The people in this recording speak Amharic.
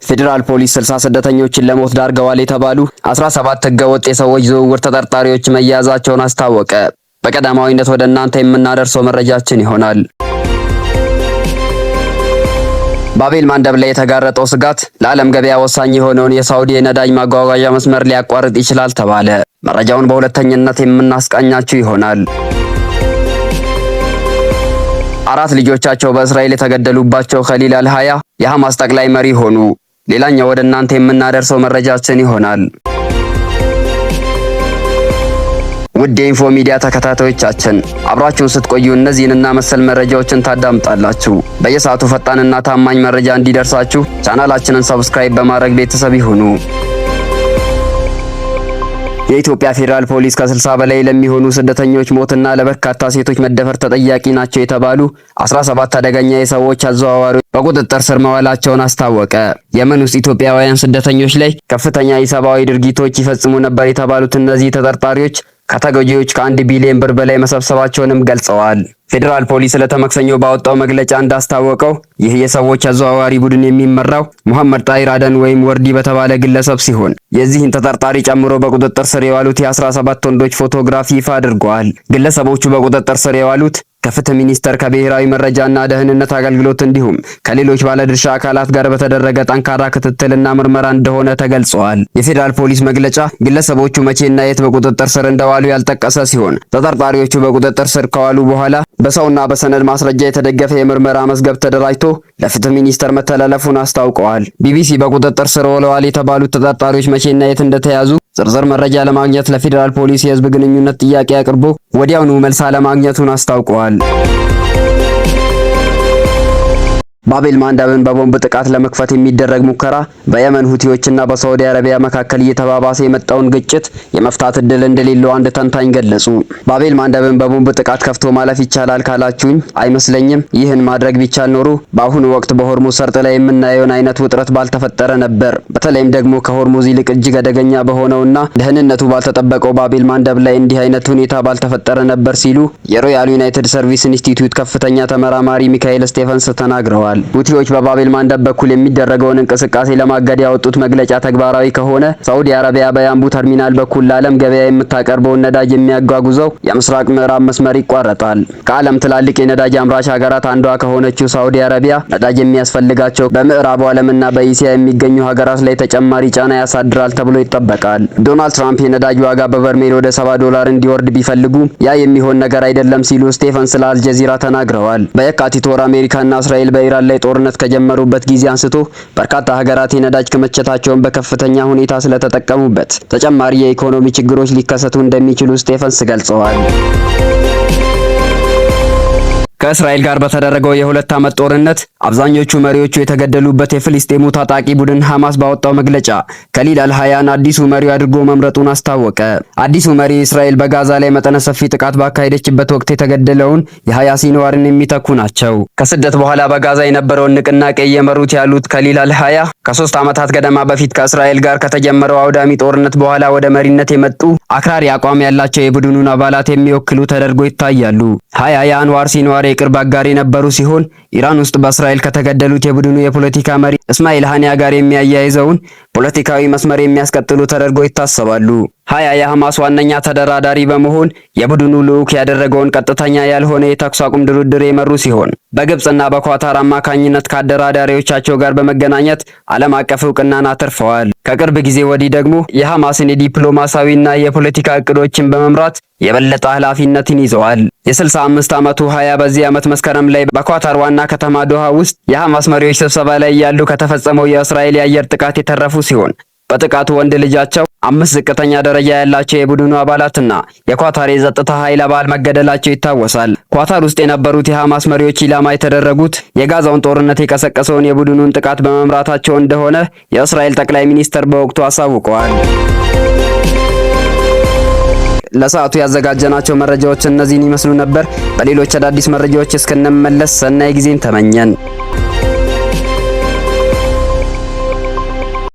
ፌዴራል ፖሊስ 60 ስደተኞችን ለሞት ዳርገዋል የተባሉ 17 ህገወጥ የሰዎች ዝውውር ተጠርጣሪዎች መያዛቸውን አስታወቀ። በቀዳማዊነት ወደ እናንተ የምናደርሰው መረጃችን ይሆናል። ባቤል ማንደብ ላይ የተጋረጠው ስጋት ለዓለም ገበያ ወሳኝ የሆነውን የሳውዲ የነዳጅ ማጓጓዣ መስመር ሊያቋርጥ ይችላል ተባለ። መረጃውን በሁለተኛነት የምናስቃኛችሁ ይሆናል። 4 ልጆቻቸው በእስራኤል የተገደሉባቸው ኸሊል አልሃያ የሐማስ ጠቅላይ መሪ ሆኑ። ሌላኛው ወደ እናንተ የምናደርሰው መረጃችን ይሆናል። ውድ የኢንፎ ሚዲያ ተከታታዮቻችን አብራችሁን ስትቆዩ እነዚህንና መሰል መረጃዎችን ታዳምጣላችሁ። በየሰዓቱ ፈጣንና ታማኝ መረጃ እንዲደርሳችሁ ቻናላችንን ሰብስክራይብ በማድረግ ቤተሰብ ይሁኑ። የኢትዮጵያ ፌዴራል ፖሊስ ከ60 በላይ ለሚሆኑ ስደተኞች ሞትና ለበርካታ ሴቶች መደፈር ተጠያቂ ናቸው የተባሉ 17 አደገኛ የሰዎች አዘዋዋሪዎች በቁጥጥር ስር መዋላቸውን አስታወቀ። የመን ውስጥ ኢትዮጵያውያን ስደተኞች ላይ ከፍተኛ ኢሰብአዊ ድርጊቶች ይፈጽሙ ነበር የተባሉት እነዚህ ተጠርጣሪዎች ከተጎጂዎች ከ1 ቢሊዮን ብር በላይ መሰብሰባቸውንም ገልጸዋል። ፌዴራል ፖሊስ ለተመክሰኞ ባወጣው መግለጫ እንዳስታወቀው ይህ የሰዎች አዘዋዋሪ ቡድን የሚመራው መሐመድ ጣሂር አደን ወይም ወርዲ በተባለ ግለሰብ ሲሆን የዚህን ተጠርጣሪ ጨምሮ በቁጥጥር ስር የዋሉት የ17 ወንዶች ፎቶግራፍ ይፋ አድርገዋል። ግለሰቦቹ በቁጥጥር ስር የዋሉት ከፍትህ ሚኒስቴር ከብሔራዊ መረጃና ደህንነት አገልግሎት እንዲሁም ከሌሎች ባለድርሻ አካላት ጋር በተደረገ ጠንካራ ክትትልና ምርመራ እንደሆነ ተገልጿል። የፌዴራል ፖሊስ መግለጫ ግለሰቦቹ መቼና የት በቁጥጥር ስር እንደዋሉ ያልጠቀሰ ሲሆን ተጠርጣሪዎቹ በቁጥጥር ስር ከዋሉ በኋላ በሰውና በሰነድ ማስረጃ የተደገፈ የምርመራ መዝገብ ተደራጅቶ ለፍትህ ሚኒስቴር መተላለፉን አስታውቀዋል። ቢቢሲ በቁጥጥር ስር ውለዋል የተባሉት ተጠርጣሪዎች መቼና የት እንደተያዙ ዝርዝር መረጃ ለማግኘት ለፌዴራል ፖሊስ የህዝብ ግንኙነት ጥያቄ አቅርቦ ወዲያውኑ መልስ አለማግኘቱን አስታውቀዋል። ባቤል ማንደብን በቦምብ ጥቃት ለመክፈት የሚደረግ ሙከራ በየመን ሁቲዎችና በሳውዲ አረቢያ መካከል እየተባባሰ የመጣውን ግጭት የመፍታት እድል እንደሌለው አንድ ተንታኝ ገለጹ። ባቤል ማንደብን በቦምብ ጥቃት ከፍቶ ማለፍ ይቻላል ካላችሁኝ አይመስለኝም። ይህን ማድረግ ቢቻል ኖሮ በአሁኑ ወቅት በሆርሙዝ ሰርጥ ላይ የምናየውን አይነት ውጥረት ባልተፈጠረ ነበር። በተለይም ደግሞ ከሆርሙዝ ይልቅ እጅግ አደገኛ በሆነውና ደህንነቱ ባልተጠበቀው ባቤል ማንደብ ላይ እንዲህ አይነት ሁኔታ ባልተፈጠረ ነበር ሲሉ የሮያል ዩናይትድ ሰርቪስ ኢንስቲትዩት ከፍተኛ ተመራማሪ ሚካኤል ስቴፈንስ ተናግረዋል። ሁቲዎች በባቤል ማንደብ በኩል የሚደረገውን እንቅስቃሴ ለማገድ ያወጡት መግለጫ ተግባራዊ ከሆነ ሳውዲ አረቢያ በያምቡ ተርሚናል በኩል ለዓለም ገበያ የምታቀርበውን ነዳጅ የሚያጓጉዘው የምስራቅ ምዕራብ መስመር ይቋረጣል። ከዓለም ትላልቅ የነዳጅ አምራች ሀገራት አንዷ ከሆነችው ሳውዲ አረቢያ ነዳጅ የሚያስፈልጋቸው በምዕራቡ ዓለምና በእስያ የሚገኙ ሀገራት ላይ ተጨማሪ ጫና ያሳድራል ተብሎ ይጠበቃል። ዶናልድ ትራምፕ የነዳጅ ዋጋ በበርሜል ወደ $70 እንዲወርድ ቢፈልጉ ያ የሚሆን ነገር አይደለም ሲሉ ስቴፈንስ ለአልጀዚራ ተናግረዋል። በየካቲት ወር አሜሪካና እስራኤል በኢራን ላይ ጦርነት ከጀመሩበት ጊዜ አንስቶ በርካታ ሀገራት የነዳጅ ክምችታቸውን በከፍተኛ ሁኔታ ስለተጠቀሙበት ተጨማሪ የኢኮኖሚ ችግሮች ሊከሰቱ እንደሚችሉ ስቴፈንስ ገልጸዋል። ከእስራኤል ጋር በተደረገው የ2 ዓመት ጦርነት አብዛኞቹ መሪዎቹ የተገደሉበት የፍልስጤሙ ታጣቂ ቡድን ሐማስ ባወጣው መግለጫ ኸሊል አልሃያን አዲሱ መሪው አድርጎ መምረጡን አስታወቀ። አዲሱ መሪ እስራኤል በጋዛ ላይ መጠነ ሰፊ ጥቃት ባካሄደችበት ወቅት የተገደለውን የሃያ ሲንዋርን የሚተኩ ናቸው። ከስደት በኋላ በጋዛ የነበረውን ንቅናቄ እየመሩት ያሉት ኸሊል አልሃያ ከ3 ዓመታት ገደማ በፊት ከእስራኤል ጋር ከተጀመረው አውዳሚ ጦርነት በኋላ ወደ መሪነት የመጡ አክራሪ አቋም ያላቸው የቡድኑን አባላት የሚወክሉ ተደርጎ ይታያሉ። ሃያ የአንዋር ሲንዋር የቅርብ አጋር የነበሩ ሲሆን ኢራን ውስጥ በእስራኤል ከተገደሉት የቡድኑ የፖለቲካ መሪ እስማኤል ሃኒያ ጋር የሚያያይዘውን ፖለቲካዊ መስመር የሚያስቀጥሉ ተደርጎ ይታሰባሉ። ሃያ የሐማስ ዋነኛ ተደራዳሪ በመሆን የቡድኑ ልዑክ ያደረገውን ቀጥተኛ ያልሆነ የተኩስ አቁም ድርድር የመሩ ሲሆን በግብጽና በኳታር አማካኝነት ከአደራዳሪዎቻቸው ጋር በመገናኘት ዓለም አቀፍ እውቅናን አትርፈዋል። ከቅርብ ጊዜ ወዲህ ደግሞ የሐማስን የዲፕሎማሲያዊና የፖለቲካ እቅዶችን በመምራት የበለጠ ኃላፊነትን ይዘዋል። የ65 ዓመቱ ሃያ በዚህ ዓመት መስከረም ላይ በኳታር ዋና ከተማ ዶሃ ውስጥ የሐማስ መሪዎች ስብሰባ ላይ ያሉ ከተፈጸመው የእስራኤል የአየር ጥቃት የተረፉ ሲሆን በጥቃቱ ወንድ ልጃቸው 5 ዝቅተኛ ደረጃ ያላቸው የቡድኑ አባላትና የኳታር የጸጥታ ኃይል አባል መገደላቸው ይታወሳል። ኳታር ውስጥ የነበሩት የሐማስ መሪዎች ኢላማ የተደረጉት የጋዛውን ጦርነት የቀሰቀሰውን የቡድኑን ጥቃት በመምራታቸው እንደሆነ የእስራኤል ጠቅላይ ሚኒስትር በወቅቱ አሳውቀዋል። ለሰዓቱ ያዘጋጀናቸው መረጃዎች እነዚህን ይመስሉ ነበር። በሌሎች አዳዲስ መረጃዎች እስክንመለስ ሰናይ ጊዜን ተመኘን።